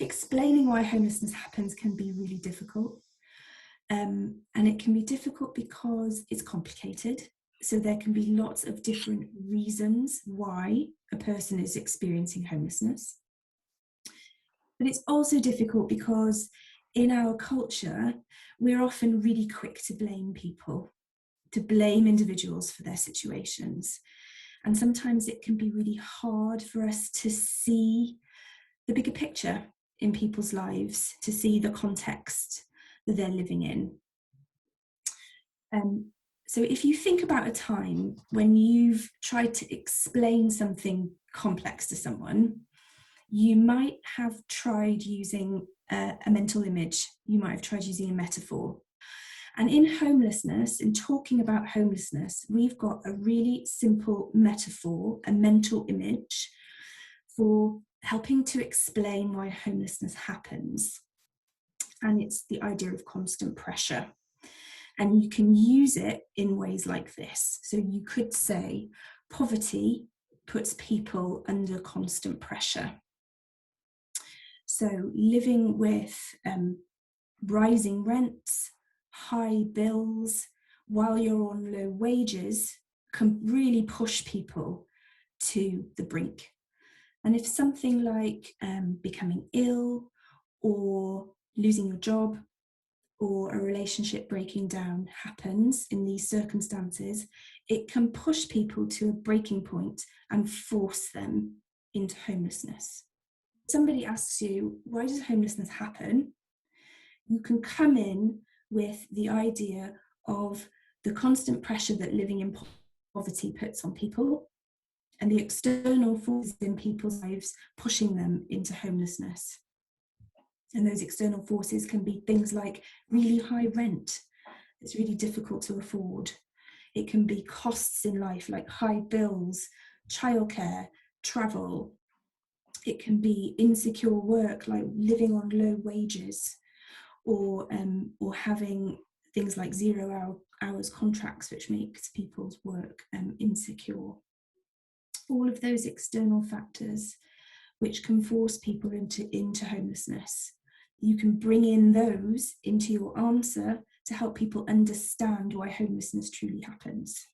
explaining why homelessness happens can be really difficult. And it can be difficult because it's complicated. So there can be lots of different reasons why a person is experiencing homelessness. But it's also difficult because in our culture, we're often really quick to blame people, to blame individuals for their situations. And sometimes it can be really hard for us to see the bigger picture in people's lives, to see the context that they're living in. So if you think about a time when you've tried to explain something complex to someone, you might have tried using a mental image, you might have tried using a metaphor. And in homelessness, in talking about homelessness, we've got a really simple metaphor, a mental image for helping to explain why homelessness happens. And it's the idea of constant pressure. And you can use it in ways like this. So you could say poverty puts people under constant pressure. So living with rising rents, high bills, while you're on low wages, can really push people to the brink. And if something like becoming ill or losing your job or a relationship breaking down happens in these circumstances, it can push people to a breaking point and force them into homelessness. Somebody asks you, why does homelessness happen? You can come in with the idea of the constant pressure that living in poverty puts on people and the external forces in people's lives pushing them into homelessness. And those external forces can be things like really high rent. It's really difficult to afford. It can be costs in life like high bills, childcare, travel. It can be insecure work like living on low wages or having things like 0 hours contracts, which makes people's work insecure. All of those external factors which can force people into homelessness. You can bring in those into your answer to help people understand why homelessness truly happens.